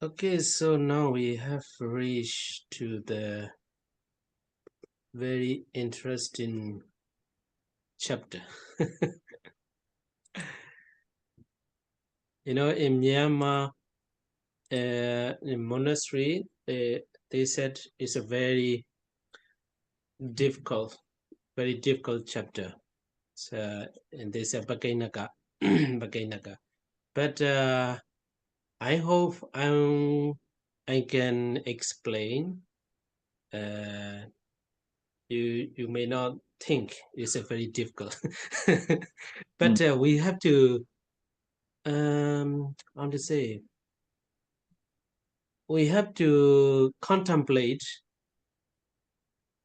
Okay, so now we have reached to the very interesting chapter. In Myanmar, in monastery, they said it's a very difficult, chapter. So, and they said Bagainaka, Bagainaka. But I hope I can explain. You may not think it's a very difficult, but we have to how to say, we have to contemplate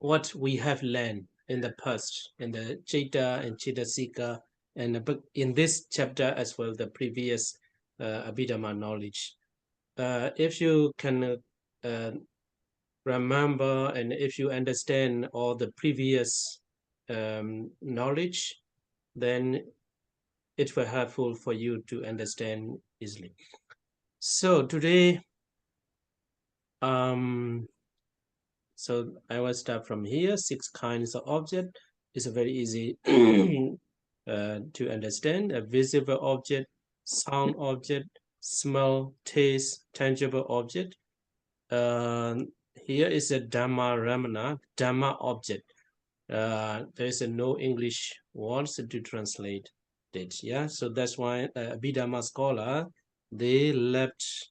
what we have learned in the past, in the Chaita and Chaitasika, and in this chapter as well, the previous Abhidhamma knowledge. If you can remember and if you understand all the previous knowledge, then it will helpful for you to understand easily. So today, so I will start from here. 6 kinds of object is very easy to understand. A visible object, sound object, smell, taste, tangible object. Here is a Dhamma Ramana, Dhamma object. There is no English words to translate it. Yeah, so that's why Abhidhamma scholar, they left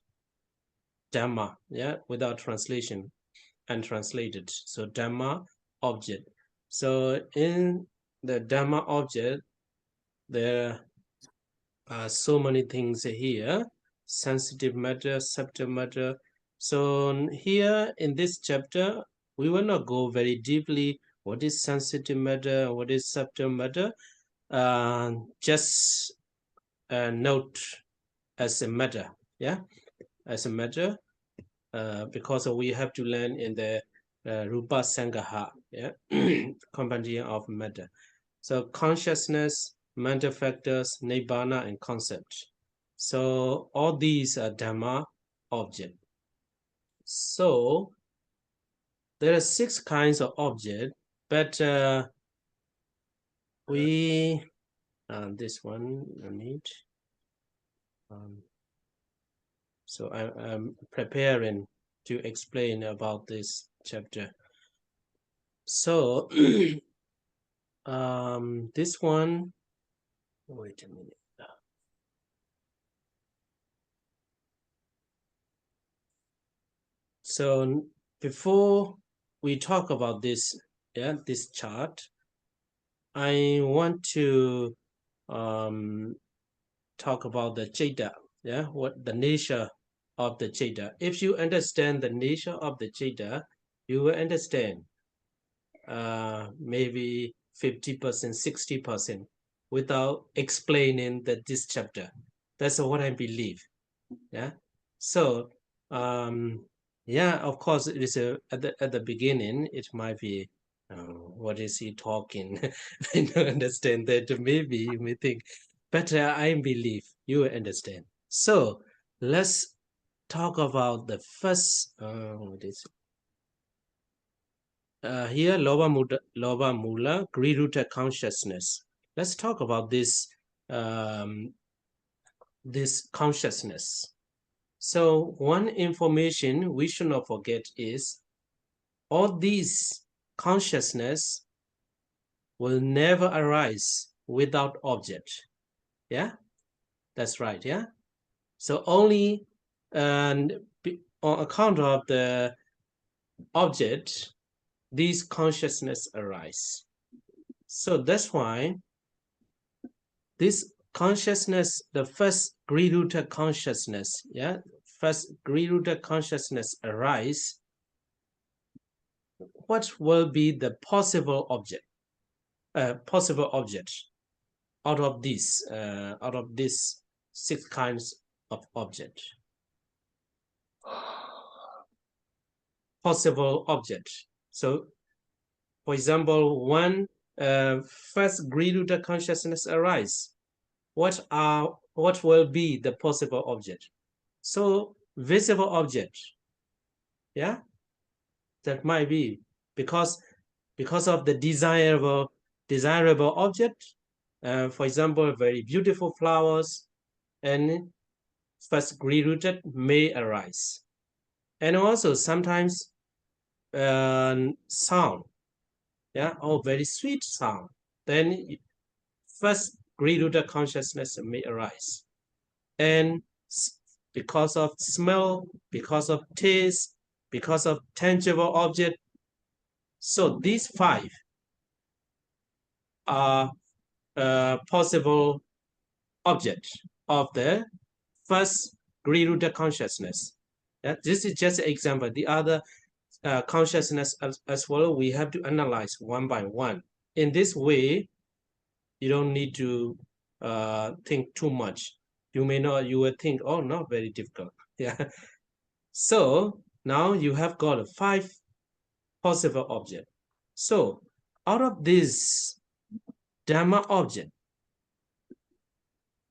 Dhamma, yeah, without translation and translated. So Dhamma object. So in the Dhamma object, there are so many things here: sensitive matter, subtle matter. So here in this chapter, we will not go very deeply. What is sensitive matter? What is subtle matter? Just note as a matter, yeah, as a matter, because we have to learn in the Rupa Sangaha, yeah, compendium of matter. So consciousness, mental factors, nibbana, and concept. So all these are Dhamma object. So there are 6 kinds of object, but we this one I need. So I'm preparing to explain about this chapter. So this one, wait a minute. So before we talk about this, yeah, this chart, I want to talk about the Chaita, yeah, what the nature of the Chaita. If you understand the nature of the Chaita, you will understand maybe 50%, 60% without explaining this chapter. That's what I believe. Yeah. So yeah, of course, it is at the beginning. It might be, what is he talking? I don't understand that. Maybe you may think, but I believe you will understand. So let's talk about the first. What is here? Loba Mula, Griruta consciousness. Let's talk about this. This consciousness. So one information we should not forget is all these consciousness will never arise without object. Yeah, that's right. Yeah. So only on account of the object, these consciousness arise. So that's why this consciousness, the first Griruta consciousness, yeah, first Griruta consciousness arise. What will be the possible object? Possible object out of these 6 kinds of object. Possible object. So, for example, when first Griruta consciousness arise, what will be the possible object? So visible object. Yeah, that might be because of the desirable object. For example, very beautiful flowers and first degree-rooted may arise. And also sometimes sound, yeah, or very sweet sound, then first degree-rooted consciousness may arise. And because of smell, because of taste, because of tangible object. So these 5 are possible objects of the first degree-rooted consciousness. Yeah, this is just an example. The other consciousness as well, we have to analyze one by one. In this way, you don't need to think too much. You will think, oh, not very difficult. Yeah. So now you have got 5 possible objects. So out of this Dhamma object,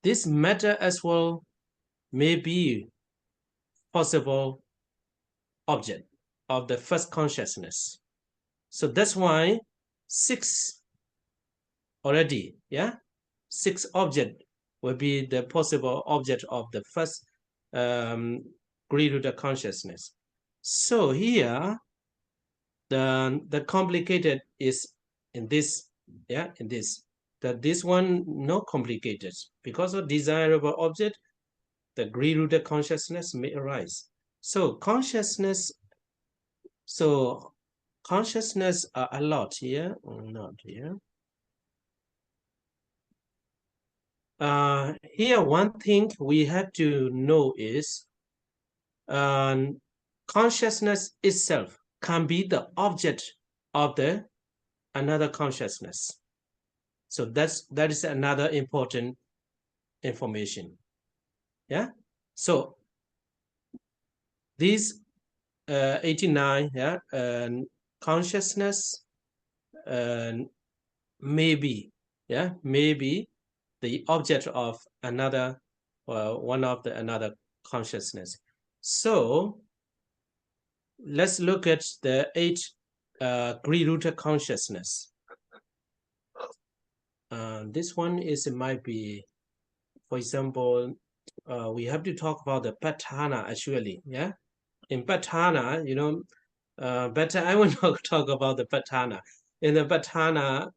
this matter as well may be possible object of the first consciousness. So that's why 6 already, yeah? 6 object will be the possible object of the first degree-rooted consciousness. So here, the complicated is in this, yeah, in this. That this one not complicated because of desirable object, the degree-rooted consciousness may arise. So consciousness are a lot here, not here. Here, one thing we have to know is consciousness itself can be the object of the another consciousness. So that is another important information. Yeah. So these 89, yeah, consciousness maybe, yeah, maybe the object of another one of the another consciousness. So let's look at the 8 degree-rooted consciousness. This one is, it might be, for example, we have to talk about the Patthana actually, yeah. In Patthana, you know, better I will not talk about the Patthana. In the Patthana,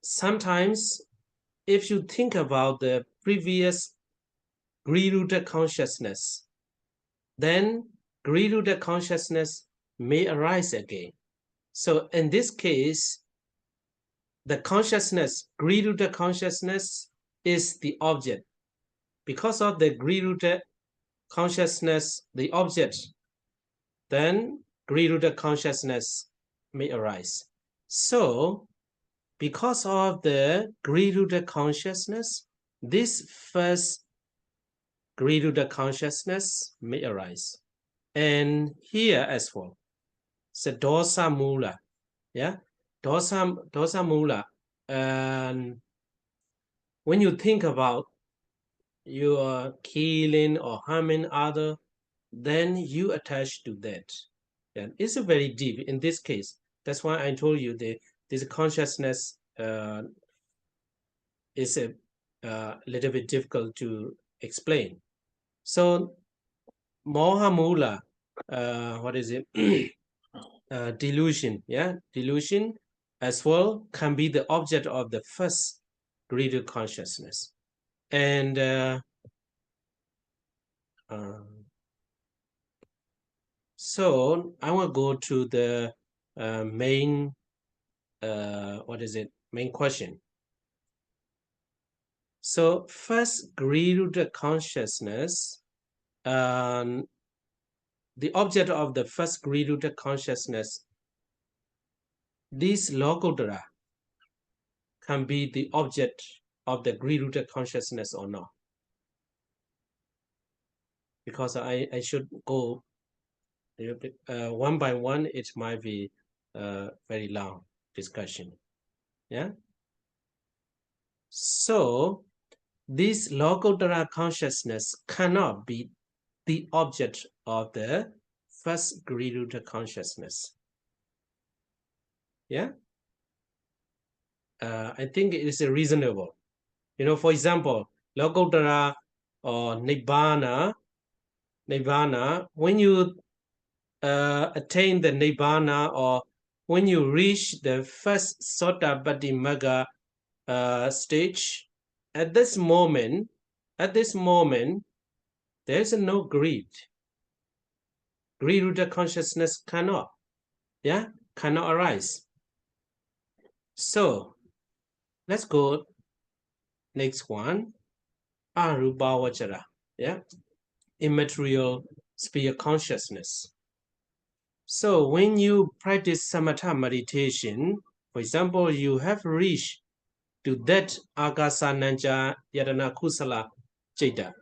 sometimes if you think about the previous degree-rooted consciousness, then degree-rooted consciousness may arise again. So in this case, the consciousness, degree-rooted consciousness is the object. Because of the degree-rooted consciousness, the object, then degree-rooted consciousness may arise. So because of the degree-rooted consciousness, this first degree-rooted consciousness may arise. And here as well, it's a dosa mula. Yeah, dosa mula. And when you think about you are killing or harming other, then you attach to that. And it's a very deep in this case. That's why I told you this consciousness is a little bit difficult to explain. So Mohamula, what is it? Delusion, yeah, delusion as well can be the object of the first degree consciousness. And so I will go to the main, main question. So first degree consciousness, the object of the first degree consciousness, this logodara can be the object of the degree-rooted consciousness or not. Because I should go one by one, it might be a very long discussion. Yeah. So this Lokuttara consciousness cannot be the object of the first Griruta consciousness. Yeah, I think it is reasonable. You know, for example, Lokuttara or Nibbana, when you attain the Nibbana, or when you reach the first Sotabhati Magga stage, at this moment, there is no greed. Greed consciousness cannot arise. So let's go next one. Arubhavachara, immaterial sphere consciousness. So when you practice samatha meditation, for example, you have reached to that Akasananja Yadana Kusala Cheta,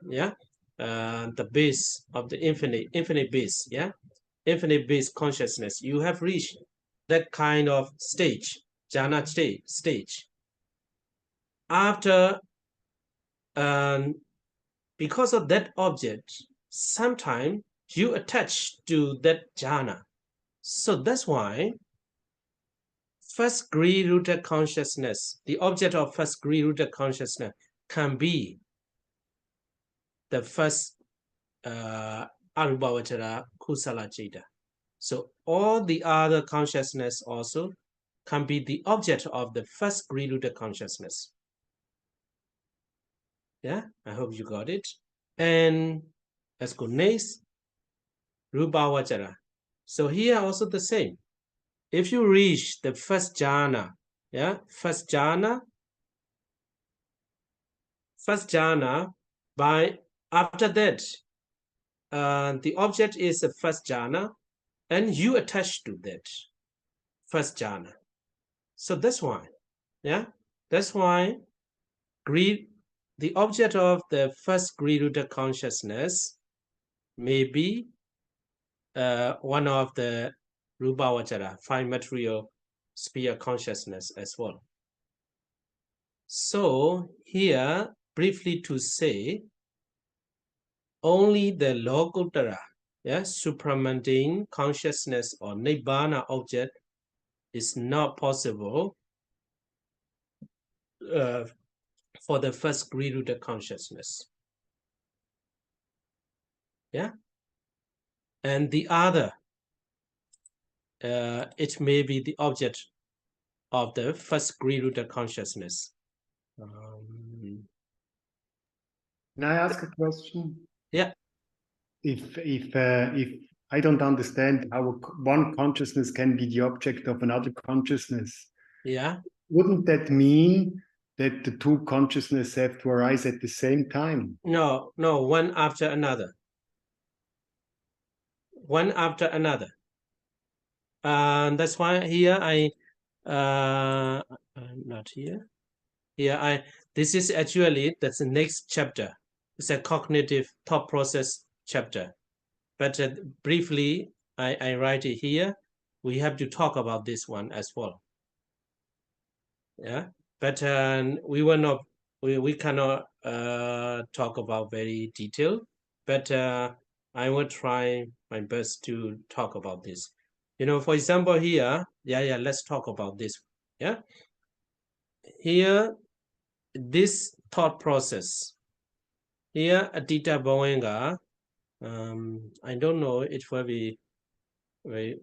the base of the infinite base, infinite base consciousness. You have reached that kind of stage, jhana stage. After, because of that object, sometimes you attach to that jhana. So that's why first degree-rooted consciousness, the object of first degree-rooted consciousness can be the first Arubhavachara Kusala Citta. So all the other consciousness also can be the object of the first degree-rooted consciousness. Yeah, I hope you got it. And let's go next, Rubhavachara. So here also the same. If you reach the first jhana, first jhana, by after that, the object is the first jhana, and you attach to that first jhana. So that's why, that's why the object of the first greed consciousness may be one of the Rubhavachara, five material sphere consciousness as well. So here, briefly to say, only the Lokuttara, supramundane consciousness or Nibbana object is not possible for the first greed consciousness. Yeah, and the other, it may be the object of the first greed consciousness. Can I ask a question? Yeah. If I don't understand how one consciousness can be the object of another consciousness, wouldn't that mean that the two consciousnesses have to arise at the same time? No, one after another. One after another. And that's why here not here. Here this is actually, that's the next chapter. It's a cognitive thought process chapter. But briefly, I write it here. We have to talk about this one as well. Yeah, but we cannot talk about very detailed, but I will try my best to talk about this. You know, for example, here, let's talk about this. Yeah, here, this thought process. Here, Adita Bowenga, I don't know, it will be very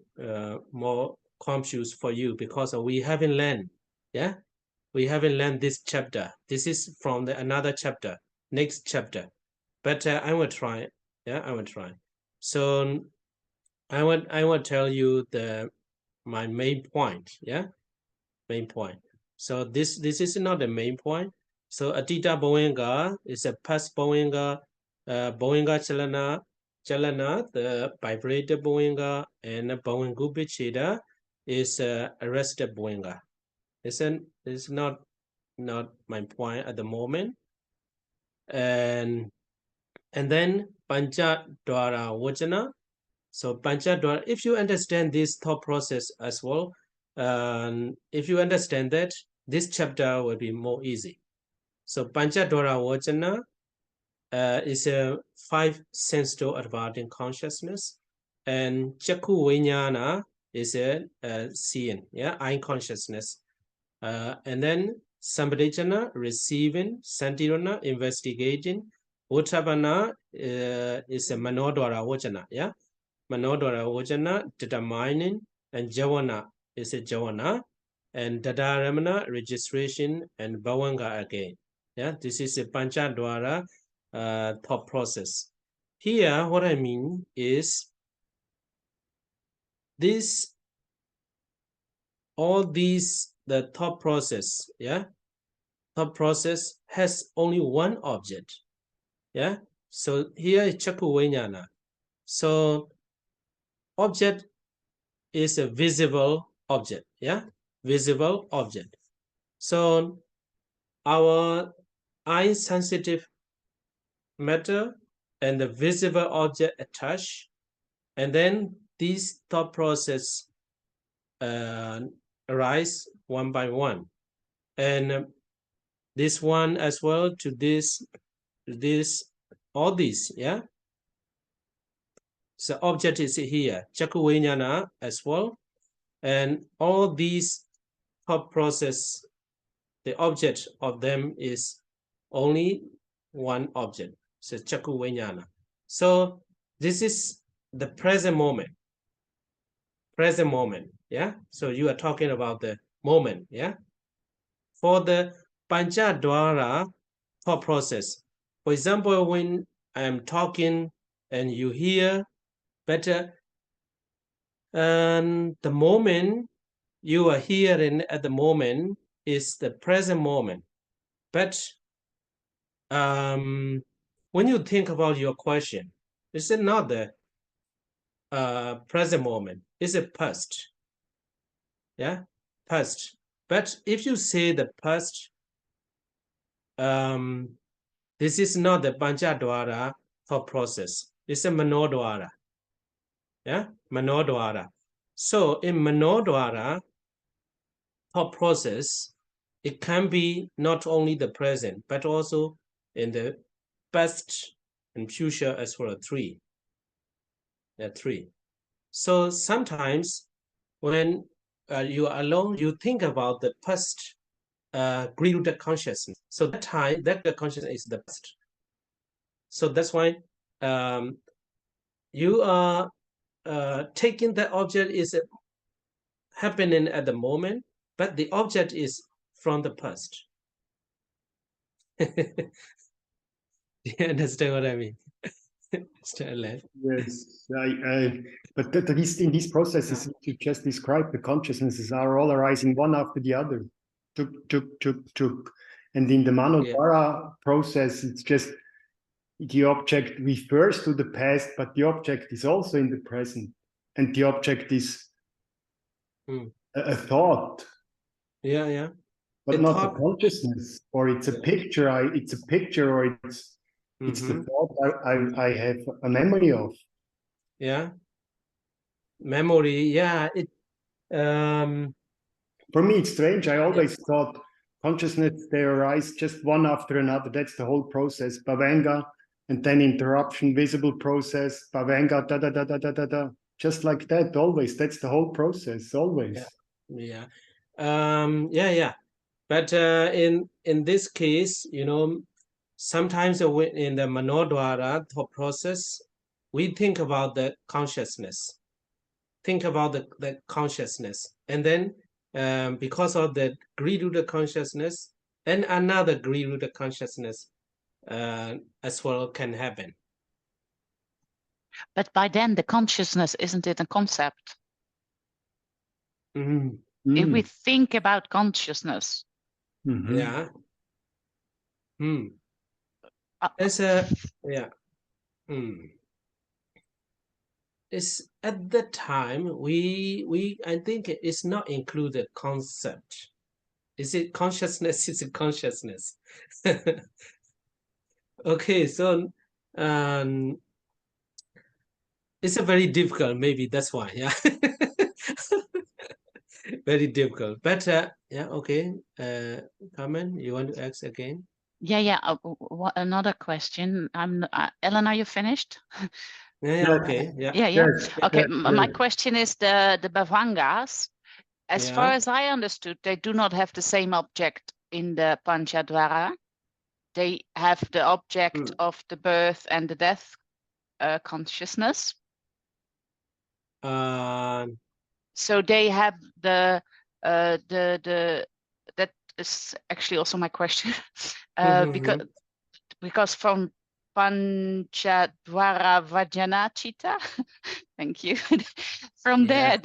more confused for you because we haven't learned. Yeah, we haven't learned this chapter. This is from another chapter, next chapter. But I will try. Yeah, I will try. So I will tell you my main point. Yeah, main point. So this is not the main point. So Adita Bowenga is a past Bowenga, Bowenga Chalana, the vibrated Bowenga, and Bowengubichida is arrested Bowenga. It's not my point at the moment. And then Pancha Dwara Vajana. So Pancha Dwara, if you understand this thought process as well, if you understand that, this chapter will be more easy. So Panchadwara Vajana is a 5 sense door adverting consciousness, and Chakku Vijnana is a seeing, yeah, eye consciousness. And then Sambhadejana, receiving, Santirana, investigating, Uttabana is a Manodwara Vajana, yeah, Manodwara Vajana, determining, and Javana is a Javana, and Dadaramana, registration, and Bhavanga again. Yeah, this is a Panchadwara thought process. Here, what I mean is this, all these, the thought process, yeah, thought process has only one object, yeah. So here is Chakku Vijnana. So object is a visible object, yeah, visible object. So our eye sensitive matter and the visible object attach, and then these thought process arise one by one, and this one as well to this, all these, yeah. So object is here, Chakku Vijnana as well, and all these thought process, the object of them is only one object, so Chakku Vijnana. So this is the present moment, yeah. So you are talking about the moment, yeah. For the Panchadwara thought process, for example, when I'm talking and you hear better, and the moment you are hearing at the moment is the present moment. But when you think about your question, is it not the present moment? Is it past? Yeah, past. But if you say the past, this is not the Panchadwara thought process. It's a Manodwara. Yeah, Manodwara. So in Manodwara thought process, it can be not only the present, but also in the past and future as well, three. So sometimes when you are alone, you think about the past grilled consciousness. So that time, that consciousness is the past. So that's why you are taking the object is happening at the moment, but the object is from the past. Do you understand what I mean? Yes, but in these processes you just described, the consciousnesses are all arising one after the other. Tuk. And in the Manodwara process, it's just the object refers to the past, but the object is also in the present. And the object is a thought. Yeah. But not the consciousness, or it's a picture. It's a picture, or it's the thought I have a memory of. Yeah. Memory, yeah. For me, it's strange. I always thought consciousness, they arise just one after another. That's the whole process. Bhavanga, and then interruption, visible process, Bhavanga, da. Just like that, always. That's the whole process, always. Yeah. But in this case, you know, sometimes in the Manodwara thought process, we think about the consciousness. Think about the consciousness, and then because of the greed-rooted consciousness and another greed-rooted consciousness as well can happen. But by then the consciousness, isn't it a concept? If we think about consciousness. Yeah. It's it's at the time I think it's not included concept. Is it consciousness? It's a consciousness. Okay, so it's a very difficult, maybe that's why, yeah. Very difficult. But yeah, okay. Carmen, you want to ask again? Yeah. Another question. Ellen, are you finished? Yeah. Okay. Yeah. Yes. Okay. Yes. My question is the Bhavangas. As far as I understood, they do not have the same object in the Panchadwara. They have the object of the birth and the death consciousness. So they have the that is actually also my question, because from Panchadwara Vajanachita, thank you. From there,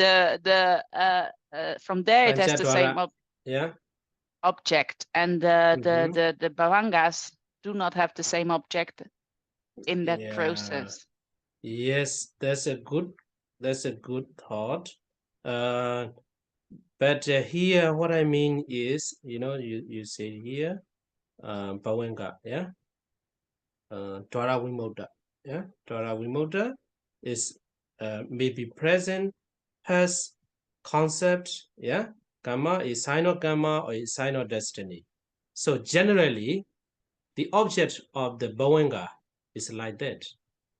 from there it has the same object, and the Bhavangas do not have the same object in that process. Yes, that's a good thought. But here, what I mean is, you say here, Bhavanga, yeah, Dwara Vimoda, yeah, Dwara Vimoda is maybe present, has concept, yeah, karma is sign of karma or is sign of destiny. So generally, the object of the Bhavanga is like that.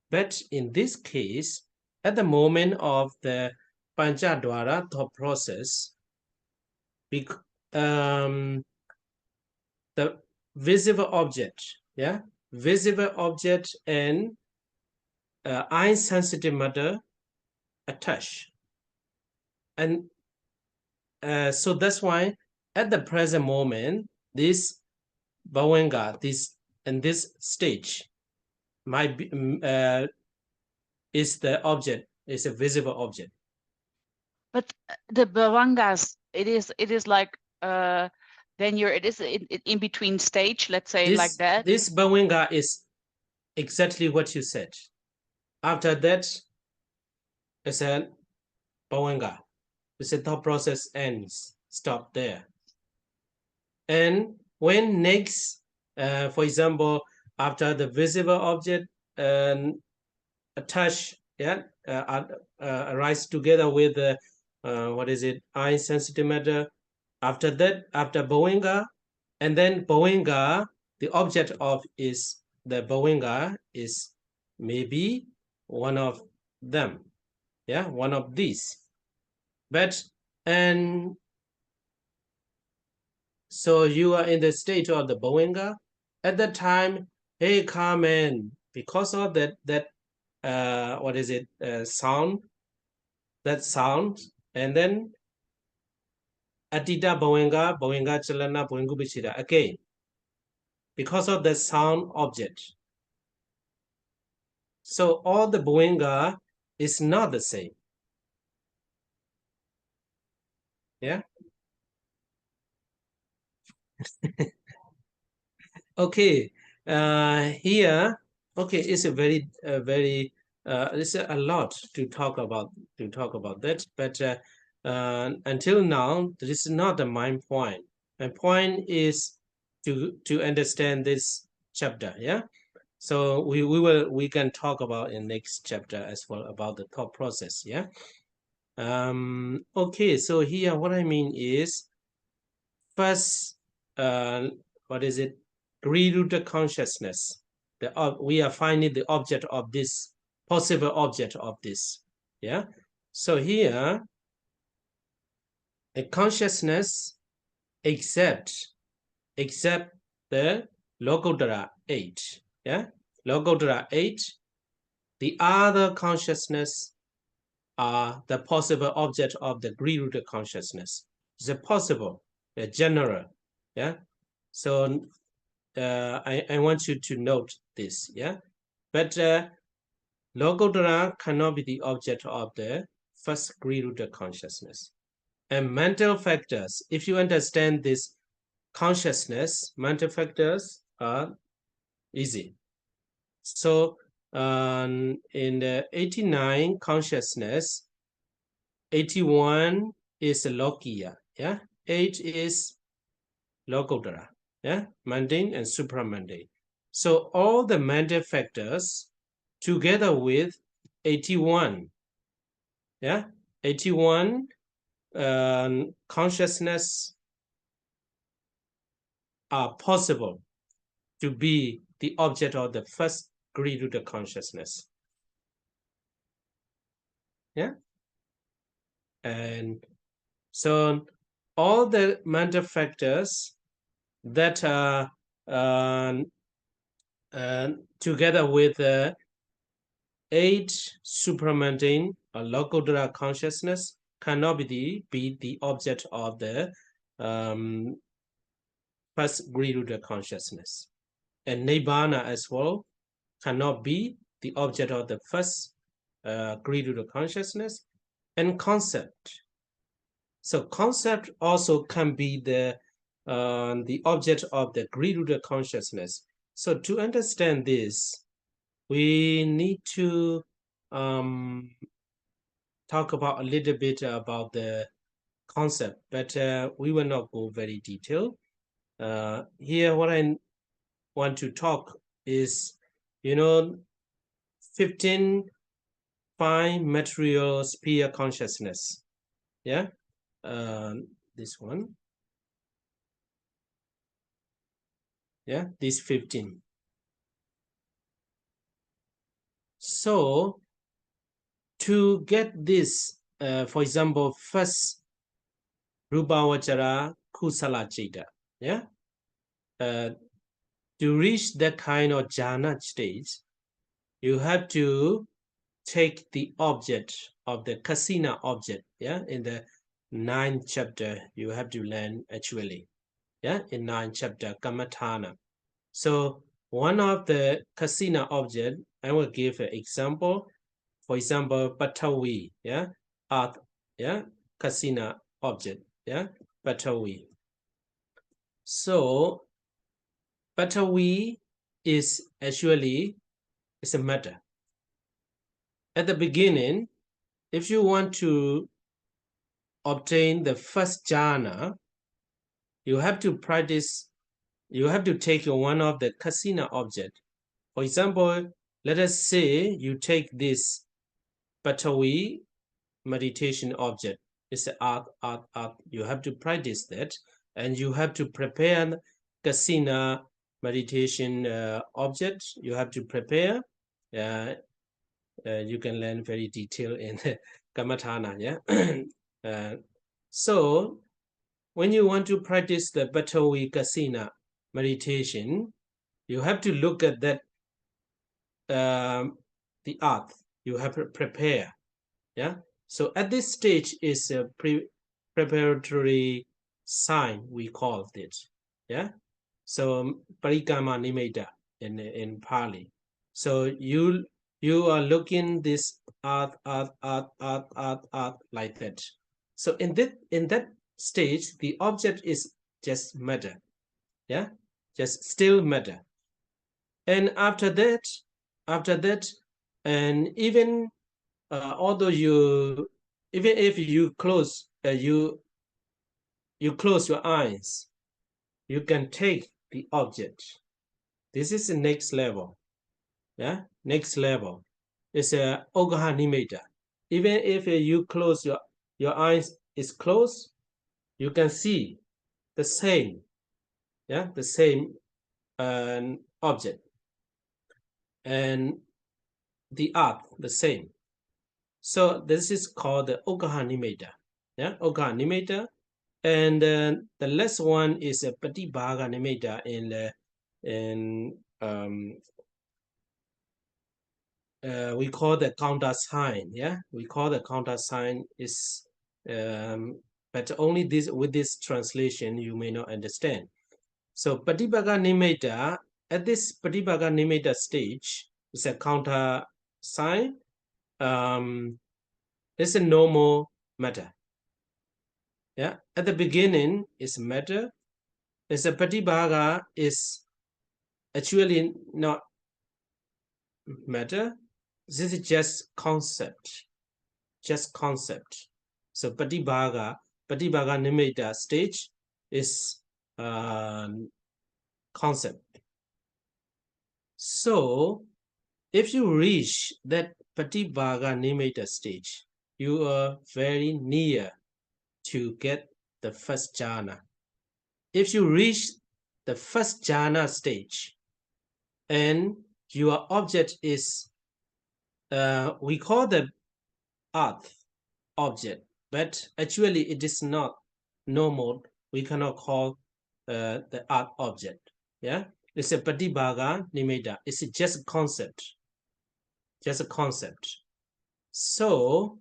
But in this case, at the moment of the Panchadwara thought process, the visible object, yeah, visible object and eye-sensitive matter attach. And so that's why at the present moment, this Bhavanga, this stage might be is the object, is a visible object. But the Bhavangas, it is like then it is in between stage, let's say like that. This Bhavanga is exactly what you said. After that, it's a Bhavanga. The thought process ends, stop there. And when next, for example, after the visible object attach, arise together with the eye sensitive matter. After that, after Bhavanga, and then Bhavanga, the object of is the Bhavanga is maybe one of them, yeah, one of these. But and so you are in the state of the Bhavanga at that time. Hey, Carmen, because of that sound, and then Atita Bhavanga Chalana Bhavangu Bichira again, because of the sound object. So all the Bhavanga is not the same. Yeah. Okay. Here, okay, it's a very it's a lot to talk about that, but until now, this is not the main point. My point is to understand this chapter. Yeah. So we can talk about in next chapter as well about the thought process. Yeah. Okay. So here, what I mean is, first, Gri-rooted consciousness. We are finding the object of this, possible object of this. Yeah. So here, a consciousness except the Lokodara 8. Yeah. Lokodara 8. The other consciousness are the possible object of the Gri-rooted consciousness. It's a possible, a general. Yeah. So I want you to note this, yeah? But Lokodara cannot be the object of the first Gri-rooted consciousness. And mental factors, if you understand this consciousness, mental factors are easy. So in the 89 consciousness, 81 is Lokiya, yeah? 8 is Lokodara. Yeah, mundane and supramundane. So all the mental factors together with 81, yeah, 81 consciousness are possible to be the object of the first Gri-Ruta consciousness. Yeah. And so all the mental factors that are together with 8 supramundane or Lokodara consciousness cannot be the object of the first Gri-Ruta consciousness. And Nibbana as well cannot be the object of the first Gri-Ruta consciousness. And concept. So concept also can be the object of the Gri-Ruta consciousness. So to understand this, we need to talk about a little bit about the concept, but we will not go very detailed. Here, what I want to talk is, 15 fine material sphere consciousness. Yeah, this one. Yeah, this 15. So to get this, for example, first Rupavachara Kusala Citta, yeah, to reach that kind of jhana stage, you have to take the object of the kasina object, yeah, in the 9th chapter, you have to learn actually, yeah, in 9th chapter, Kamathana. So one of the kasina object, I will give an example. For example, Patawi, yeah, earth, yeah, kasina object, yeah, Patawi. So Patawi is actually a matter. At the beginning, if you want to obtain the first jhana, you have to practice, you have to take one of the kasina object. For example, let us say you take this Patawi meditation object. It's an art. You have to practice that, and you have to prepare kasina meditation object. You have to prepare. You can learn very detailed in Kamathana. Yeah. So when you want to practice the Patawi kasina meditation, you have to look at that the earth. You have to prepare. Yeah. So at this stage is a preparatory sign, we call it. Yeah. So parikama nimitta in Pali. So you are looking this earth like that. So in that stage, the object is just matter. Yeah, just still matter. And after that, and even although even if you close you close your eyes, you can take the object. This is the next level. Yeah, next level is a Ogaha Nimitta. Even if you close your eyes is closed, you can see the same. Yeah, the same object, and the earth the same. So this is called the Ogaha Nimitta. Yeah, Ogaha Nimitta. And the last one is a Patibhaga Nimitta we call the counter sign. Yeah, we call the counter sign is but only this with this translation you may not understand. So Patibhaga Nimitta, at this Patibhaga Nimitta stage is a counter sign. It's a normal matter. Yeah, at the beginning is matter. As a Patibhaga is actually not matter. This is just concept. So Patibhaga Nimitta stage is concept. So if you reach that Patibhaga Nimitta stage, you are very near to get the first jhana. If you reach the first jhana stage, and your object is, we call the earth object, but actually it is not normal. We cannot call the earth object. Yeah, it's a patibhaga nimitta. It's just a concept. Just a concept. So,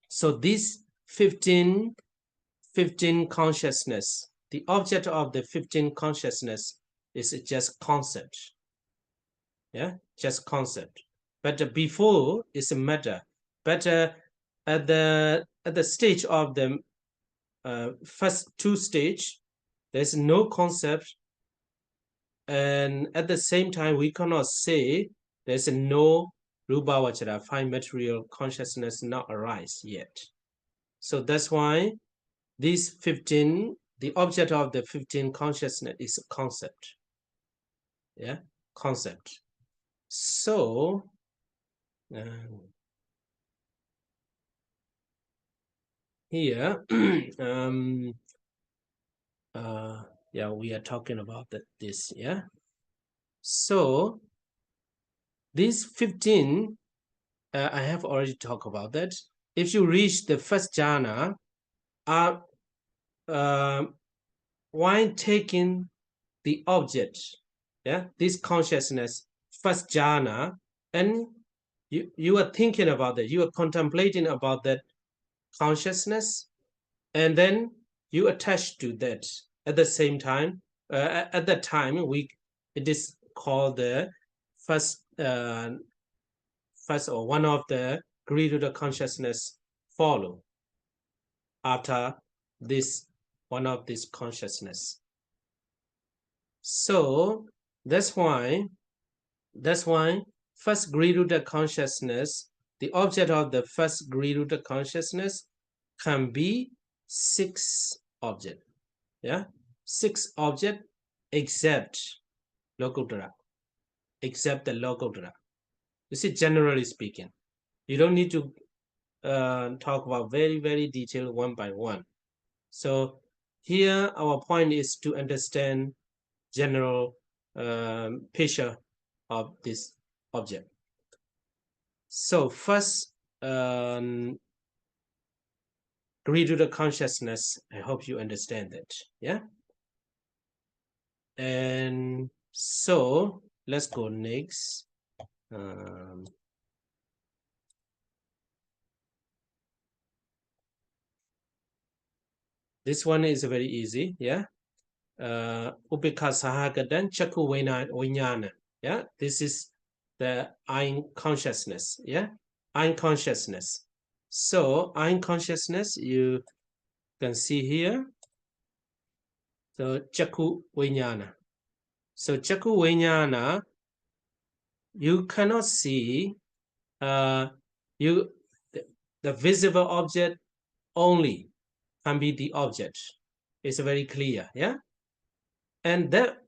so this 15 consciousness, the object of the 15 consciousness is just concept. Yeah, just concept. But before is a matter. But at the stage of the first two stage, there's no concept, and at the same time we cannot say there's no rupa vachara, fine material consciousness not arise yet. So that's why these 15, the object of the 15 consciousness is a concept. Yeah, concept. So here yeah, we are talking about this. Yeah, so these 15, I have already talked about that. If you reach the first jhana, while taking the object, yeah, this consciousness, first jhana, and you are thinking about that, you are contemplating about that consciousness, and then you attach to that at the same time. At that time, it is called the first or one of the Griruda consciousness follow after this one of this consciousness. So that's why first Griruda consciousness, the object of the first Griruda consciousness can be 6 objects. Yeah, 6 objects except Lokuttara, except the Lokuttara. You see, generally speaking, you don't need to talk about very, very detailed one by one. So here our point is to understand general picture of this object. So first, agree to the consciousness. I hope you understand that. Yeah. And so let's go next. This one is very easy. Yeah. Upekha sahagadan chakku vijnana. Yeah. This is the I consciousness. Yeah. I consciousness. So I consciousness, you can see here. So chakku vijnana. So chakku vijnana, you cannot see the visible object only can be the object. It's very clear, yeah? And that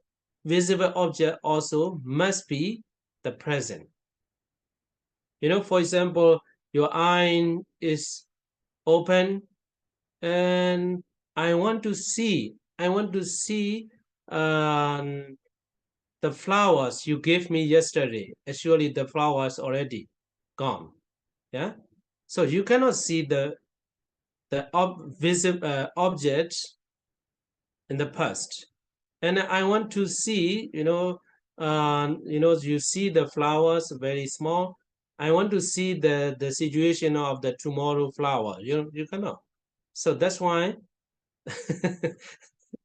visible object also must be the present. You know, for example, your eye is open and I want to see the flowers you gave me yesterday. Actually, the flowers already gone. Yeah, so you cannot see the visible object in the past. And I want to see, you see the flowers very small. I want to see the situation of the tomorrow flower. You cannot. So that's why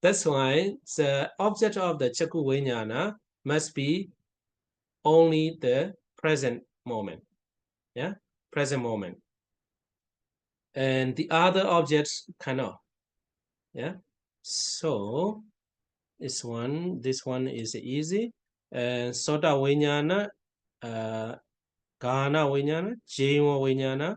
that's why the object of the chakku vijnana must be only the present moment. Yeah, present moment. And the other objects cannot. Yeah. So this one is easy. And sota vijnana, gana vijnana, jiva vijnana,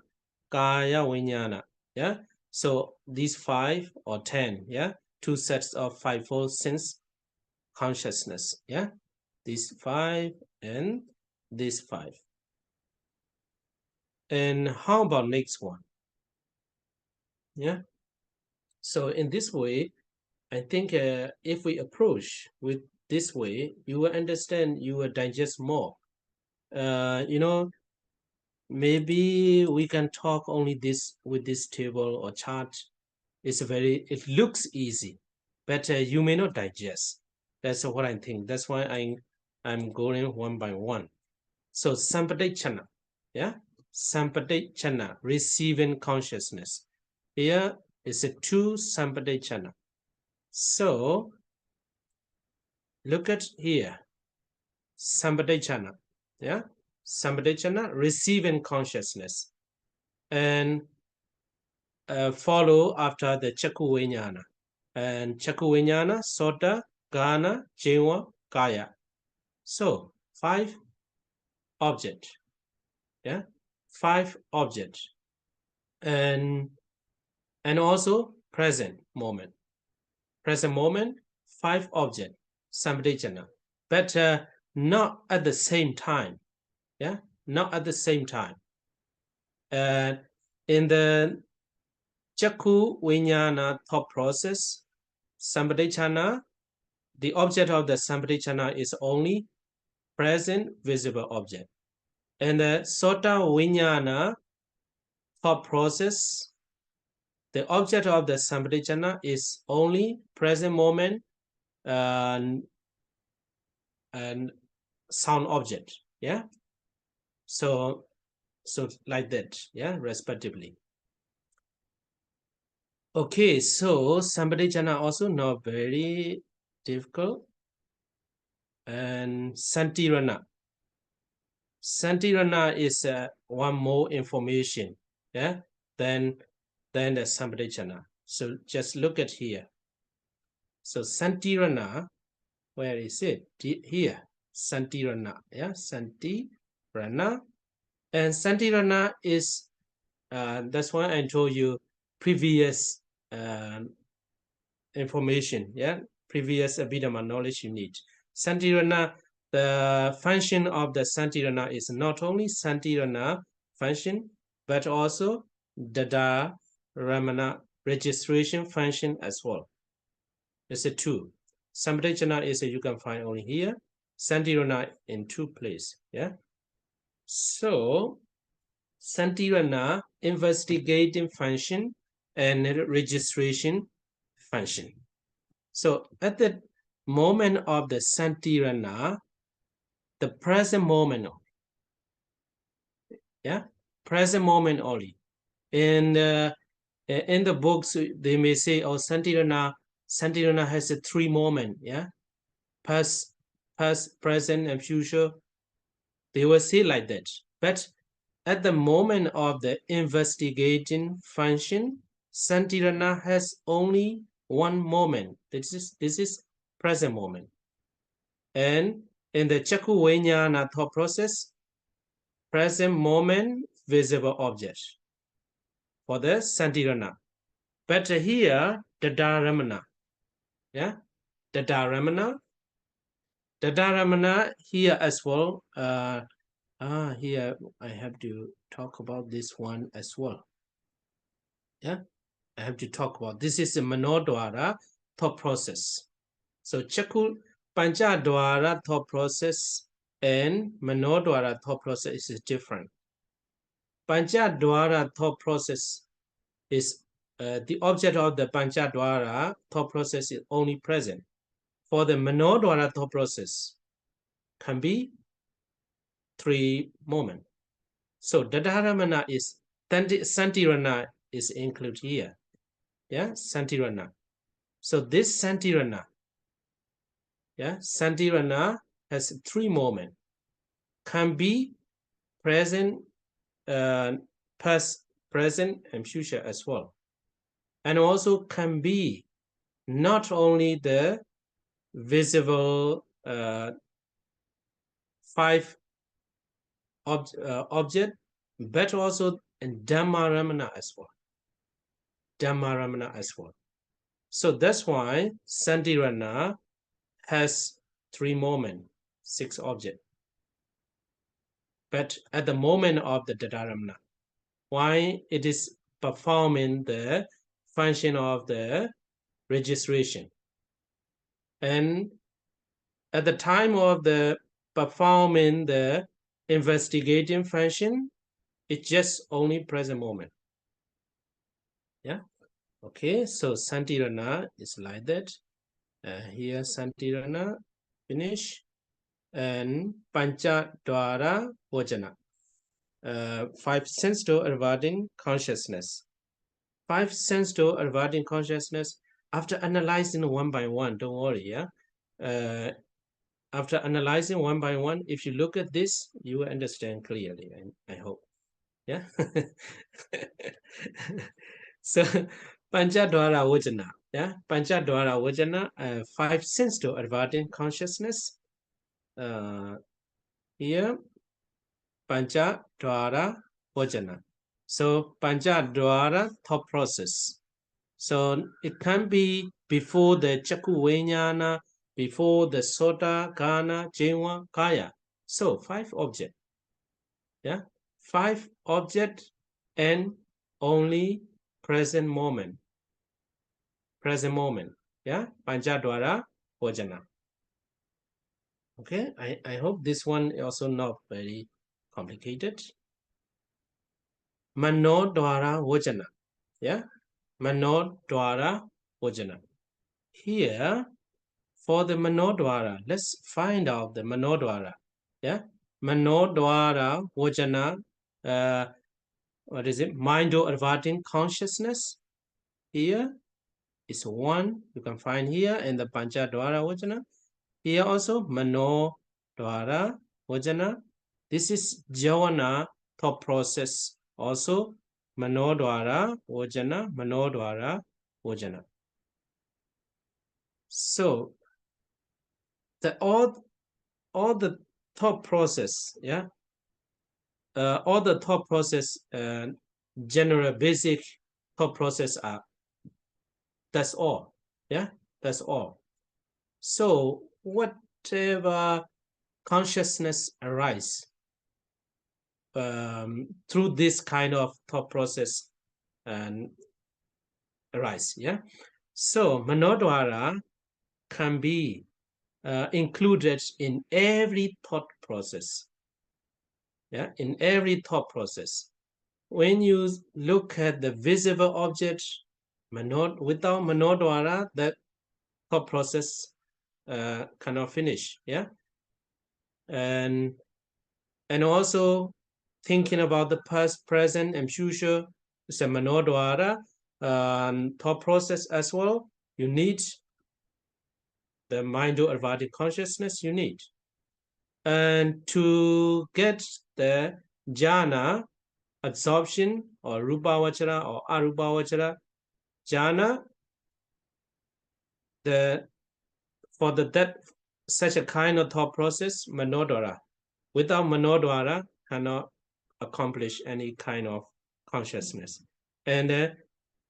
kaya vijnana. Yeah. So these 5 or 10, yeah, 2 sets of 5-fold sense consciousness. Yeah. These 5 and these 5. And how about next one? Yeah. So in this way, I think if we approach with this way, you will understand, you will digest more. You know, maybe we can talk only this with this table or chart. It looks easy, but you may not digest. That's what I think. That's why I'm going one by one. So sampadechana, yeah, sampadechana, receiving consciousness. Here is a two sampadechana. So look at here, sampadechana, yeah, sampadechana, receiving consciousness, and follow after the Chakuvinyana. And Chakuvinyana, Sota, Gana, Jiva, Kaya. So 5 objects. Yeah, 5 objects. And also present moment. Present moment, 5 objects, Sampadechana. But not at the same time. Yeah, not at the same time. In the Chaku Vinyana thought process, Sampadechana, the object of the Sampadechana is only present visible object. And the Sota Vinyana thought process, the object of the Sampadechana is only present moment and sound object. Yeah. So like that, yeah, respectively. Okay, so Sampadechana also not very difficult. And Santirana. Santirana is one more information, yeah, than the Sampadechana. So just look at here. So Santirana, where is it? Here, Santirana, yeah, Santirana. And Santirana is, that's why I told you previous information, yeah, previous Abhidhamma knowledge you need. Santirana, the function of the Santirana is not only Santirana function, but also Dada Ramana registration function as well. It's a 2. Sampadechana is you can find only here. Santirana in 2 places. Yeah. So Santirana investigating function and registration function. So at the moment of the Santirana, the present moment, yeah, present moment only. In the books, they may say, oh, Santirana has a 3 moments, yeah, past, present, and future. They will say like that. But at the moment of the investigating function, Santirana has only 1 moment. This is present moment. And in the Chakuvinyana thought process, present moment visible object for the Santirana. But here, the Dharamana, yeah, the Dharamana here as well. Here I have to talk about this one as well. Yeah, I have to talk about this is the Manodwara thought process. So Chaku Panchadwara thought process and Manodwara thought process is different. Panchadwara thought process is the object of the Panchadwara thought process is only present. For the Manodwara thought process can be 3 moments. So Dadaramana is Santirana is included here. Yeah, Santirana. So this Santirana, yeah, Santirana has 3 moments. Can be present, past, present, and future as well. And also can be not only the visible 5 object, but also in Dhammaramana as well. Dhammaramana as well. So that's why Santirana has 3 moments, 6 objects. But at the moment of the Dadaramana, why it is performing the function of the registration. And at the time of the performing the investigating function, it's just only present moment. Yeah. Okay. So Santirana is like that. Here Santirana finish. And Pancha Dwara Vajana. 5 sense door avoiding consciousness. 5 sense door avoiding consciousness. After analyzing one by one, don't worry, yeah. After analyzing one by one, if you look at this, you will understand clearly. I hope, yeah. So, Panchadwara Vajana, yeah. Panchadwara Vajana, 5 sense door avoiding consciousness. Here, Panchadwara Vajana. So Panchadwara thought process. So it can be before the Chakku Vijnana, before the Sota, Gana, Jiva, Kaya. So 5 objects. Yeah, 5 objects and only present moment. Present moment. Yeah, Panchadwara Vajana. Okay, I hope this one is also not very complicated. Manodwara Vajana. Yeah, Manodwara Vajana. Here, for the Manodwara, let's find out the Manodwara. Yeah, Manodwara Vajana. What is it? Mind-averting consciousness. Here is 1. You can find here in the Panchadwara Vajana. Here also Manodwara Vajana. This is Javana thought process. Also Manodwara Vajana, Manodwara Vajana. So the all the thought process, yeah, all the thought process, general basic thought process are. That's all, yeah, that's all. So whatever consciousness arise through this kind of thought process and arise, yeah. So Manodwara can be included in every thought process. Yeah, in every thought process. When you look at the visible object, without Manodwara, that thought process cannot finish. Yeah, and also thinking about the past, present, and future is a Manodwara thought process as well. You need the mind-averting consciousness. You need. And to get the jhana, absorption, or rupavachara or arupavachara jhana, for that such a kind of thought process, Manodwara. Without Manodwara, cannot accomplish any kind of consciousness. And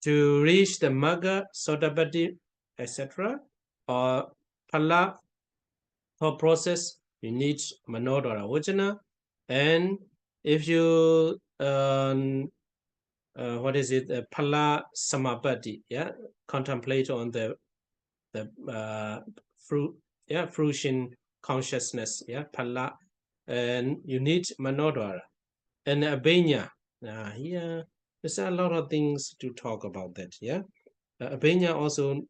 to reach the Magga, Sotapatti, etc., or Phala thought process, you need Manodwara Vajana. And if you what is it, Phala Samapatti, yeah, contemplate on the fruition consciousness, yeah, Phala, and you need Manodwara. And Abhidhamma, here there's a lot of things to talk about that, yeah. Abhidhamma also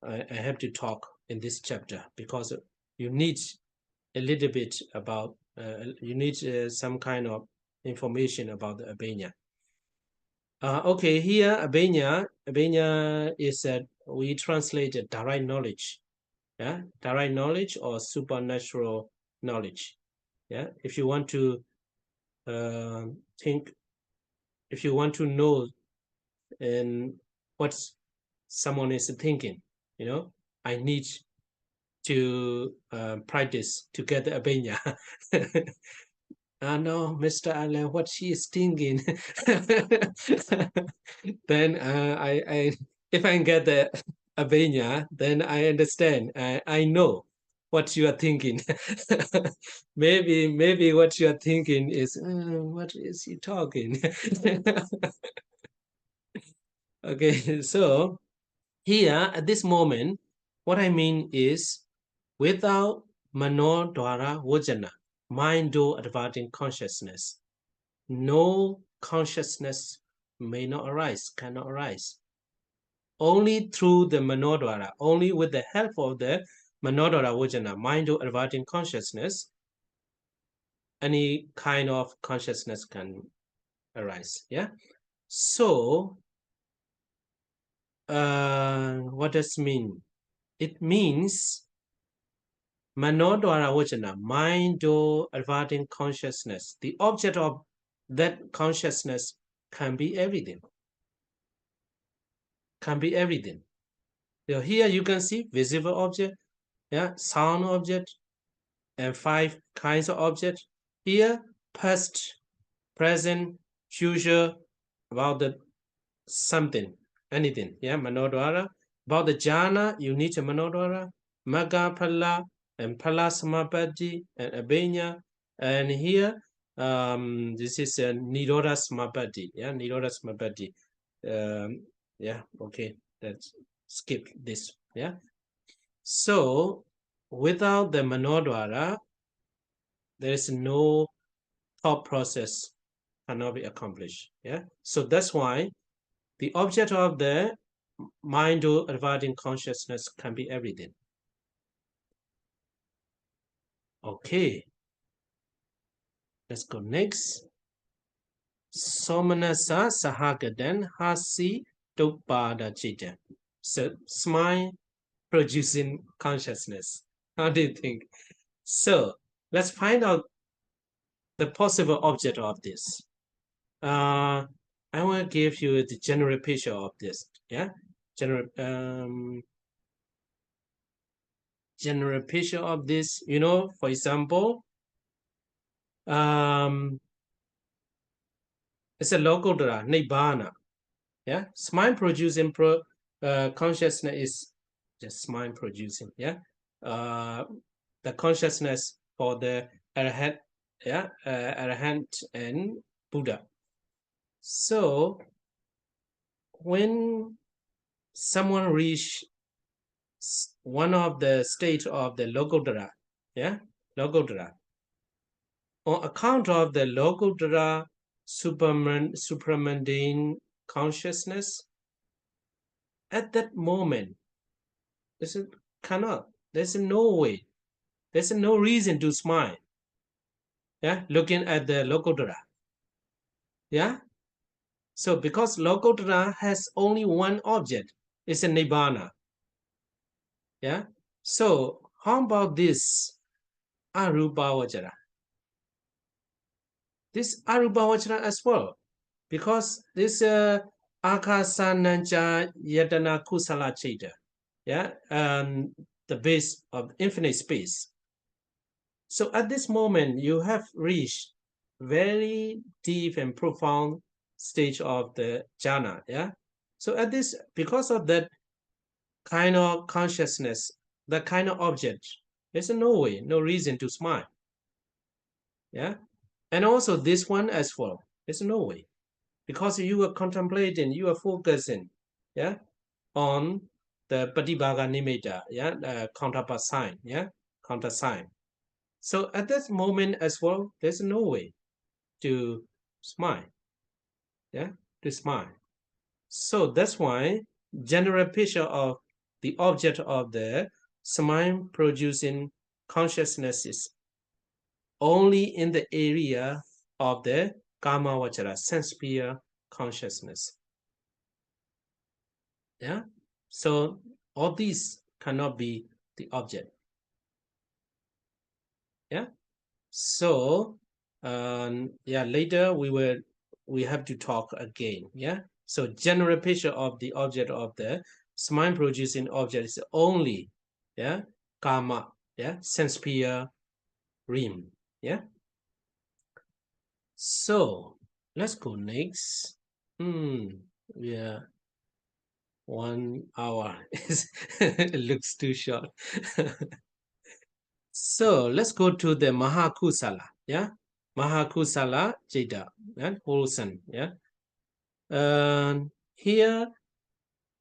I have to talk in this chapter because you need a little bit about, you need some kind of information about the Abhidhamma. Okay, here Abhidhamma is that we translated direct knowledge, yeah, direct knowledge or supernatural knowledge, yeah. If you want to think, if you want to know and what someone is thinking, you know, I need to practice to get the Abhidhamma. No, Mr. Allen, what she is thinking. Then I if I get the Abhidhamma, then I understand. I know what you are thinking. maybe what you are thinking is, what is he talking? Okay, so here at this moment, What I mean is, without manodwara vajana, mind-do adverting consciousness, no consciousness may not arise, cannot arise. Only through the manodwara, only with the help of the manodwara vajana, mind-do adverting consciousness, any kind of consciousness can arise. Yeah. So, what does it mean? It means manodwara vajana, mind-do adverting consciousness. The object of that consciousness can be everything. Can be everything. So here you can see visible object, yeah, sound object, and 5 kinds of objects. Here, past, present, future, about the something, anything, yeah, manodwara. About the jhana, you need a manodwara, magga, phala, and phala samapatti, and abhinya. And here, this is a nirodha samapatti, yeah, nirodha samapatti. Yeah, okay, let's skip this, yeah. So, without the manodwara, there is no thought process cannot be accomplished. Yeah. So that's why the object of the mind-do adverting consciousness can be everything. Okay. Let's go next. Somanasa sahagadan hasi dopada chita. So smile producing consciousness. How do you think? So let's find out the possible object of this. I want to give you the general picture of this. Yeah, general picture of this. You know, for example, it's a logotra nibbana. Yeah, mind producing consciousness is just mind producing. Yeah, the consciousness for the arhat, yeah, arhat and Buddha. So when someone reach one of the state of the logotra, yeah, logotra, on account of the logotra supramundane consciousness, at that moment, there's no way, there's no reason to smile. Yeah, looking at the logotra. Yeah. So because logotra has only one object, it's a nibbana. Yeah. So how about this arupa vajra? This arupa vajra as well, because this akasananja yatana kusala chita, yeah, and the base of infinite space. So at this moment, you have reached very deep and profound stage of the jhana, yeah. So at this, because of that kind of consciousness, that kind of object, there's no way, no reason to smile, yeah. And also this one as well, there's no way, because you are contemplating, you are focusing, yeah, on the patibhaga nimitta, yeah, counterpart sign, yeah, counter sign. So at that moment as well, there's no way to smile, yeah, to smile. So that's why general picture of the object of the smile producing consciousness is only in the area of the kama vachara, sense sphere consciousness. Yeah. So all these cannot be the object. Yeah. So yeah, later we have to talk again. Yeah. So general picture of the object of the smile producing object is only, yeah, kama, yeah, sense sphere rim. Yeah. So let's go next. Yeah. 1 hour it looks too short. So let's go to the Mahakusala, yeah, Mahakusala Jeta, yeah, wholesome, yeah. Here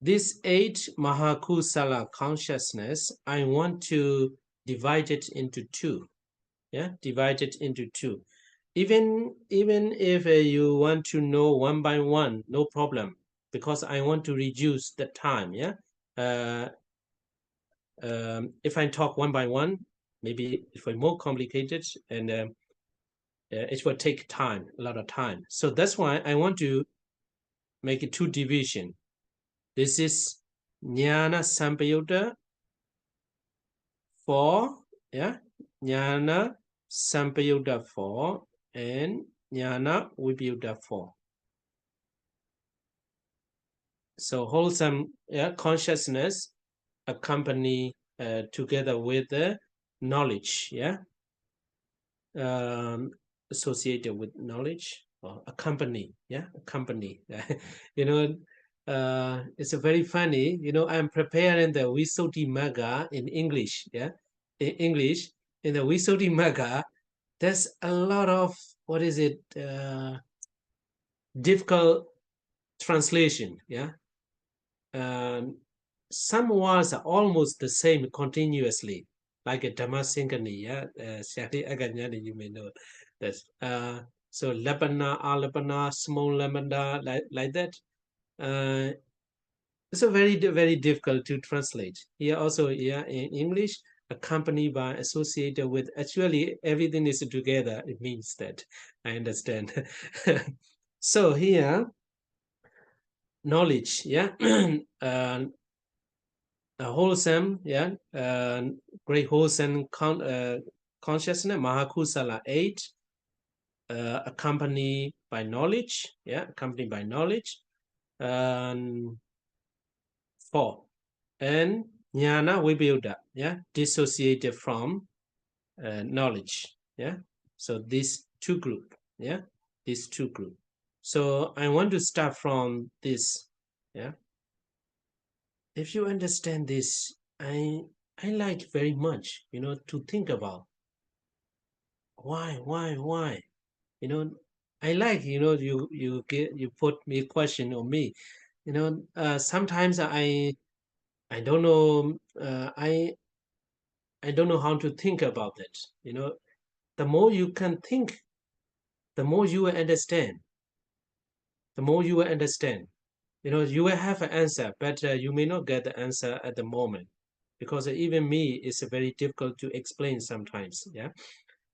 This 8 Mahakusala consciousness, I want to divide it into 2. Yeah, divide it into 2. Even if you want to know one by one, no problem, because I want to reduce the time. Yeah. If I talk one by one, maybe it will be more complicated, and it will take time, a lot of time. So that's why I want to make it 2 division. This is Jnana Sampayutta 4, yeah, Jnana Sampayutta 4 and Jnana Vibhuta 4. So wholesome, yeah, consciousness accompany together with the knowledge, yeah, associated with knowledge, or accompany, yeah, accompany. You know, it's a very funny. You know, I'm preparing the Visuddhimagga in English, yeah, in English. In the Visuddhimagga, there's a lot of what is it? Difficult translation, yeah. Some words are almost the same continuously, like a Dhammasingani, yeah. Shakti Aganyani, you may know that. So Labana, Alabana, small lamanda, like that. It's a very difficult to translate. Here also, yeah, in English, accompanied by, associated with. Actually, everything is together. It means that I understand. So here, knowledge, yeah. Wholesome, yeah, great wholesome consciousness, Mahakusala 8, accompanied by knowledge, yeah, accompanied by knowledge, 4, and Jnana Vibhuta, yeah, dissociated from knowledge, yeah. So these 2 group, yeah, these 2 group. So I want to start from this, yeah. If you understand this, I like very much, you know, to think about why, you know. I like, you know, you put me a question on me, you know. Sometimes I don't know, I don't know how to think about it, you know. The more you can think, the more you will understand, the more you will understand. You know, you will have an answer, but you may not get the answer at the moment, because even me, it's very difficult to explain sometimes, yeah.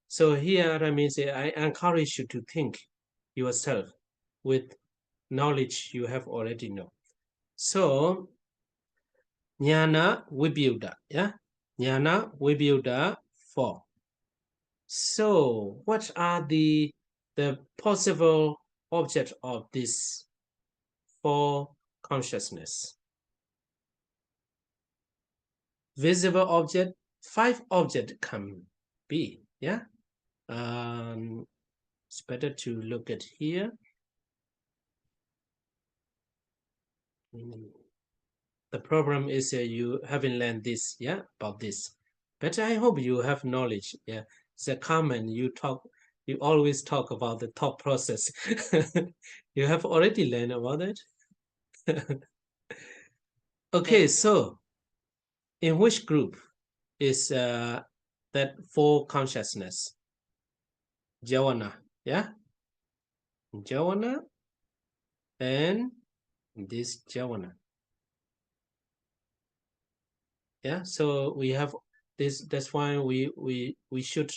So here I mean, I encourage you to think yourself with knowledge you have already know. So Jnana Vibhuta, yeah, Jnana Vibhuta 4. So what are the possible object of this 4 consciousness? Visible object, 5 object can be, yeah. It's better to look at here. The problem is you haven't learned this, yeah, about this, but I hope you have knowledge, yeah. It's a common, you always talk about the thought process. You have already learned about it. Okay, so in which group is that 4 consciousness? Jhana, yeah, Jhana and this jhana, yeah. So we have this. That's why we should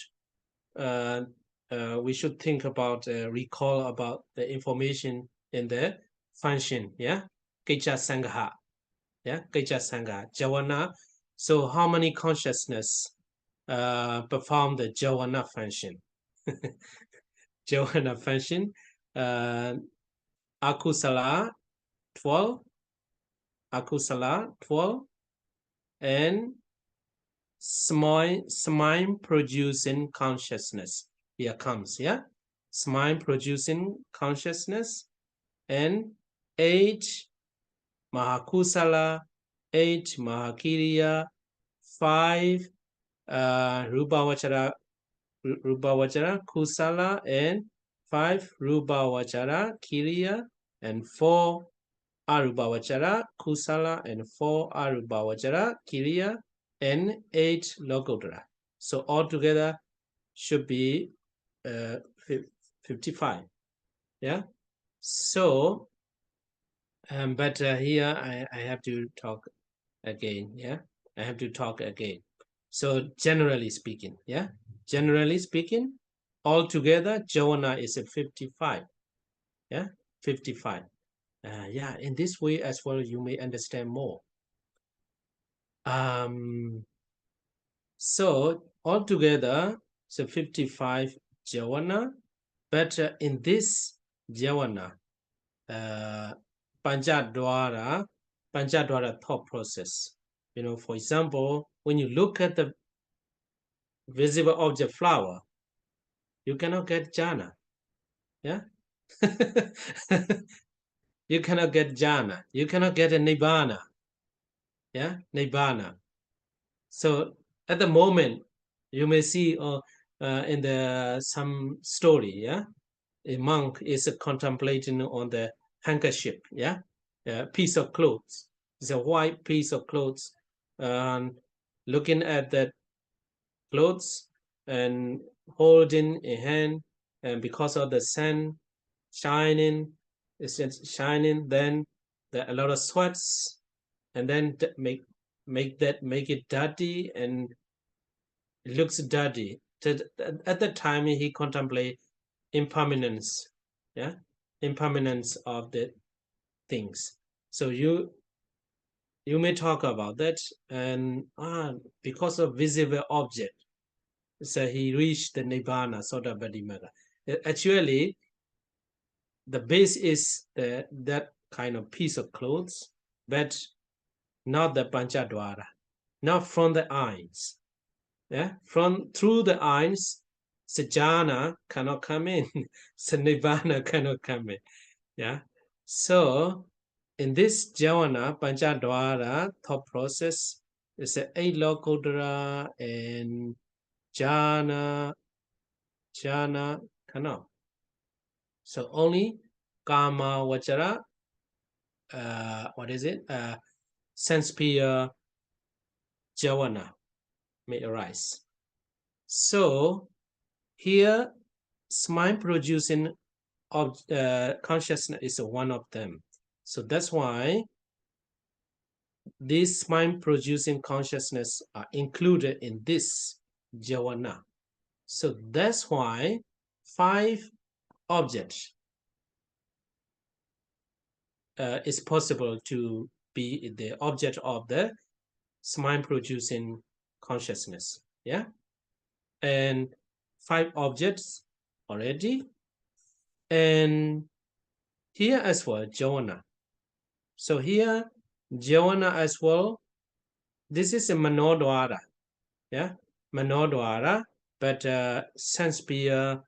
think about, recall about the information in the function, yeah. Kecha Sangha, yeah, Kecha Sangha, jhana. So how many consciousness perform the jhana function? Jhana function, akusala 12, akusala 12, and smile producing consciousness. Here comes, yeah, smile producing consciousness, and 8 Mahakusala, 8 Mahakiriya, 5 Rubavachara Kusala, and 5 Rubavachara Kiriya, and 4 Arubhavachara, Kusala, and 4 Arubhavachara, Kiriya, and 8 Lokottara. So altogether should be 55. Yeah. So, but here I have to talk again. Yeah, I have to talk again. So generally speaking, yeah, generally speaking, altogether Jhana is a 55. Yeah, 55. Yeah, in this way as well, you may understand more. So altogether, so 55 Jhana, but in this Jhana, Panchadwara thought process. You know, for example, when you look at the visible object flower, you cannot get jhana. Yeah. You cannot get jhana. You cannot get a nibbana. Yeah, nibbana. So at the moment, you may see in the some story, yeah, a monk is contemplating on the handkerchief, yeah, a piece of clothes. It's a white piece of clothes, and looking at that clothes and holding a hand, and because of the sun shining, it's just shining, then there are a lot of sweats, and then make it dirty, and it looks dirty. At that time he contemplate impermanence, yeah, impermanence of the things. So you may talk about that, and because of visible object, so he reached the nibbana Sotabadimagga. Actually, the base is that kind of piece of clothes, but not the Panchadwara, not from the eyes. Yeah, through the eyes, Sajjana cannot come in, Nibbana cannot come in. Yeah, so in this Jhana Panchadwara thought process, it's a 8 Lokottara and jhana cannot. So only kama vachara, what is it? Sense-pure jhana may arise. So here, mind producing consciousness is one of them. So that's why these mind producing consciousness are included in this jhana. So that's why 5 objects is possible to be the object of the mind producing consciousness. Yeah, and 5 objects already, and here as well jhana. So here jhana as well, this is a manodwara. Yeah, manodwara, but sense-pure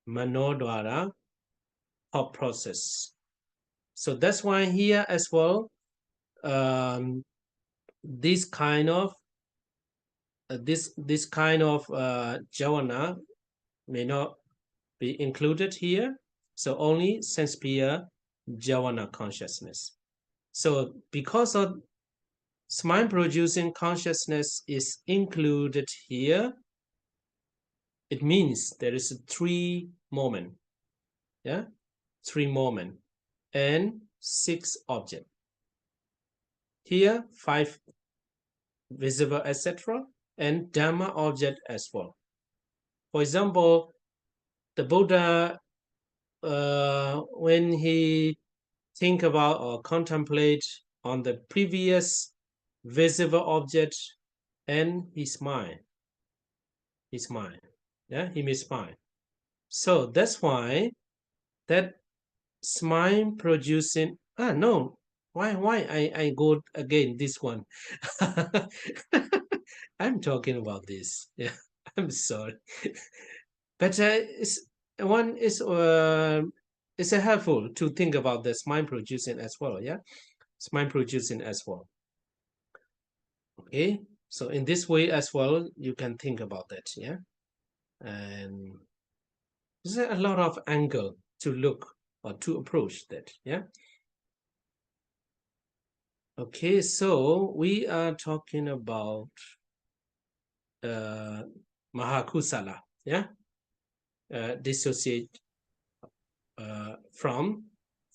manodwara thought process. So that's why here as well, this kind of jhana may not be included here. So only sense-pure jhana consciousness. So because of mind-producing consciousness is included here, it means there is 3 moment. Yeah, 3 moment and 6 object. Here 5 visible, etc., and Dhamma object as well. For example, the Buddha, when he think about or contemplate on the previous visible object, and he smile. Yeah, he may smile. So that's why that smile producing. No, why I go again this one. I'm talking about this. Yeah, I'm sorry. But it's helpful to think about this mind producing as well. Yeah, it's mind producing as well. Okay, so in this way as well, you can think about that. Yeah, and there's a lot of angle to look or to approach that. Yeah. Okay, so we are talking about Mahakusala, yeah? Dissociate from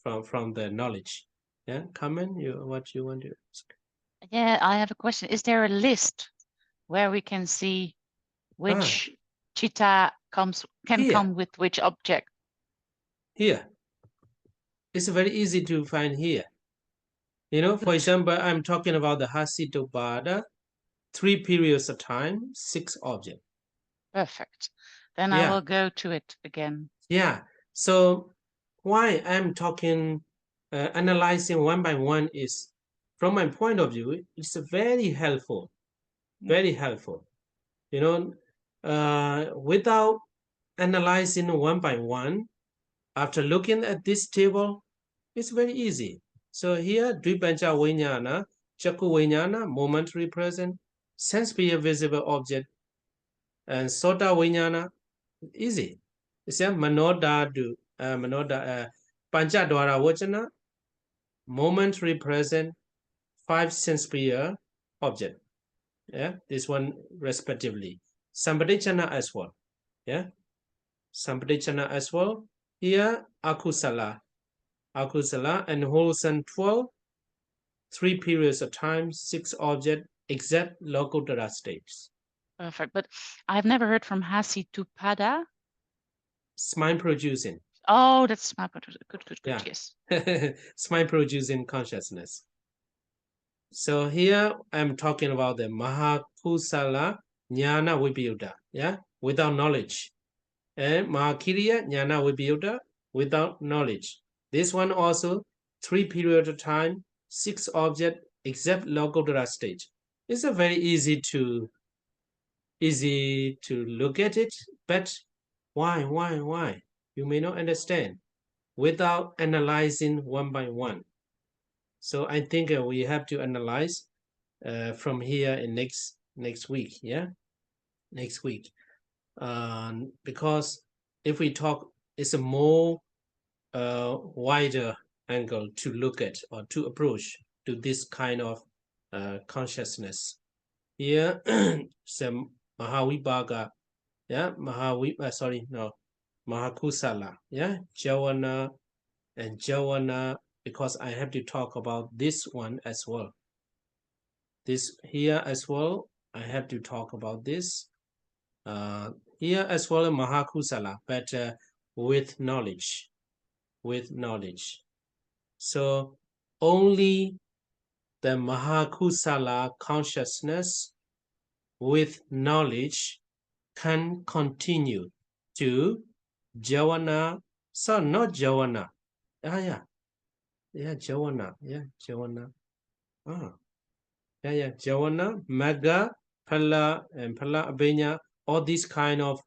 the knowledge. Yeah, Carmen, what you want to ask? Yeah, I have a question. Is there a list where we can see which chitta can come with which object? Here. It's very easy to find here. You know, for example, I'm talking about the Hasitopada, 3 periods of time, 6 objects. Perfect. Then I will go to it again. Yeah. So why I'm talking, analyzing one by one is, from my point of view, it's very helpful. Very helpful. You know, without analyzing one by one, after looking at this table, it's very easy. So here, Dvipancha Vijnana, Chaku Vijnana, momentary present, sense be a visible object, and Sota Vijnana, easy. It's a Manoda Panchadwara Vajana, momentary present, 5 sense be object. Yeah, this one respectively. Sampadicana as well. Yeah, Sampadicana as well. Here, Akusala, and wholesome 12, 3 periods of time, 6 objects, except Lokuttara states. Perfect. But I've never heard from Hasitupada. It's mind producing. Oh, that's mind producing. Good, Yeah. yes. It's mind producing consciousness. So here I'm talking about the Mahakusala Jnana Vibhuta, yeah, without knowledge. And Mahakiriya Jnana Vibhuta, without knowledge. This one also 3 periods of time, 6 objects, except Lokuttara stage. It's a very easy to look at it, but why? You may not understand without analyzing one by one. So I think we have to analyze from here in next week, yeah, next week, because if we talk, it's a more wider angle to look at or to approach to this kind of consciousness. Here, some Mahavibhaga, yeah, Mahakusala, yeah, Javana and Javana, because I have to talk about this one as well. This here as well, I have to talk about this. Here as well, Mahakusala, but with knowledge, So only the Mahakusala consciousness with knowledge can continue to Javana. So not Javana. Yeah, Javana. Javana, Magga, Phala, and Phala Abhenya, all these kind of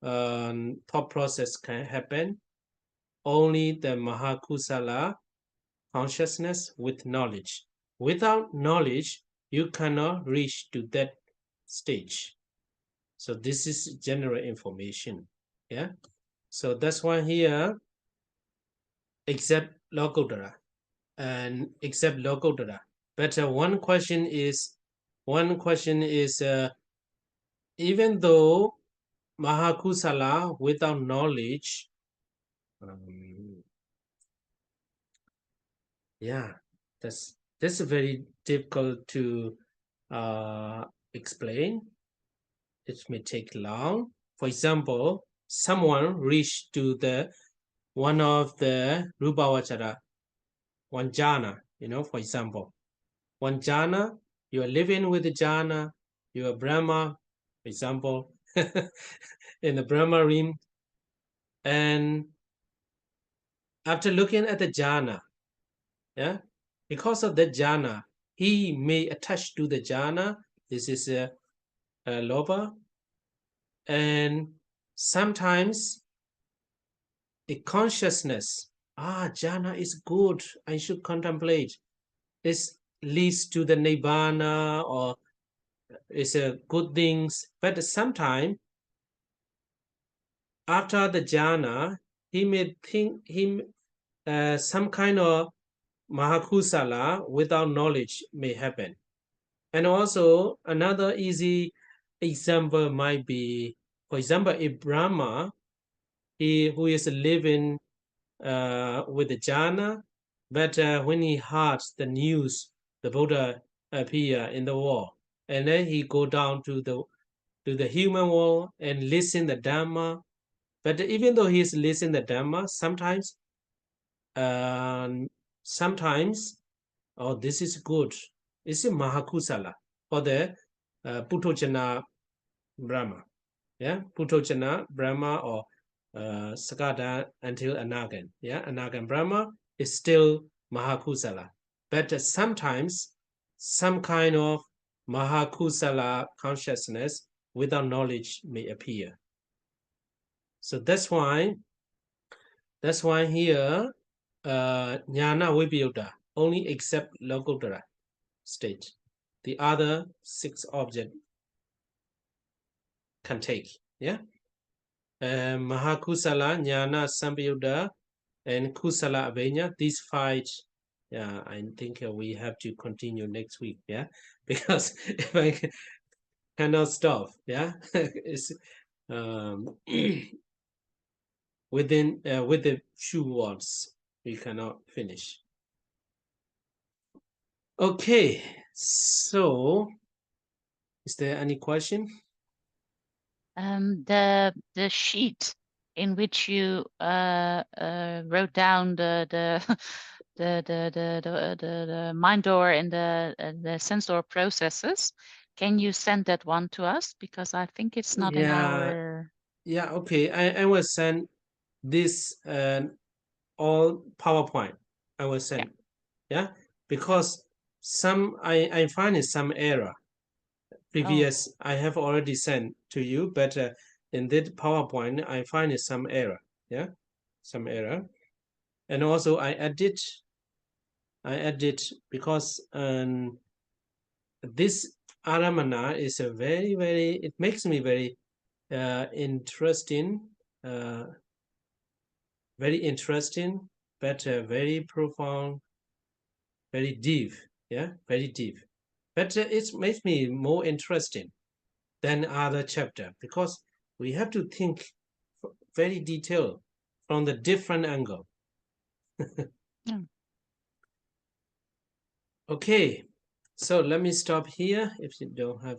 thought process can happen. Only the Mahakusala consciousness with knowledge. Without knowledge, you cannot reach to that stage. So this is general information. Yeah. So that's why here, except Lokuttara and except Lokuttara. But one question is, even though Mahakusala without knowledge, yeah, that's very difficult to explain. It may take long. For example, someone reached to the one of the Rupavachara, one jhana, for example. One jhana, you are living with the jhana, you are Brahma, for example, in the Brahma realm. And after looking at the jhana, yeah, because of the jhana, he may attach to the jhana. This is a loba. And sometimes the consciousness, jhana is good, I should contemplate. This leads to the nibbana or is a good things. But sometimes after the jhana, he may think some kind of Mahakusala without knowledge may happen. And also another easy example might be, for example, a Brahma, who is living with the jhana, but when he heard the news, the Buddha appear in the world, and then he go down to the human world and listen the Dhamma. But even though he is listening the Dhamma, sometimes, oh, this is good. This is Mahakusala for the Puthojana Brahma. Yeah, Puthojana Brahma or Sagada until Anagan. Yeah, Anagan Brahma is still Mahakusala. But sometimes some kind of Mahakusala consciousness without knowledge may appear. So that's why here Jnana Vibhuta only accept Lokuttara state. The other 6 objects can take. Yeah. Mahakusala, Jnana, Sambhyuta, and Kusala Abhenya, these 5, yeah, I think we have to continue next week, yeah, because if I cannot stop, yeah, it's with the few words we cannot finish. Okay, so is there any question? The sheet in which you wrote down the mind door and the sense door processes. Can you send that one to us? Because I think it's not in our. Yeah, okay. I will send this all PowerPoint. I will send. Yeah, because I find some error. Previous I have already sent to you, but in this PowerPoint I find some error. Yeah, some error, and also I edit because this Aramana is a very, it makes me very interesting, very interesting, but very profound, very deep. Yeah, very deep. But it makes me more interesting than other chapter because we have to think very detailed from the different angle. Yeah. Okay, so let me stop here if you don't have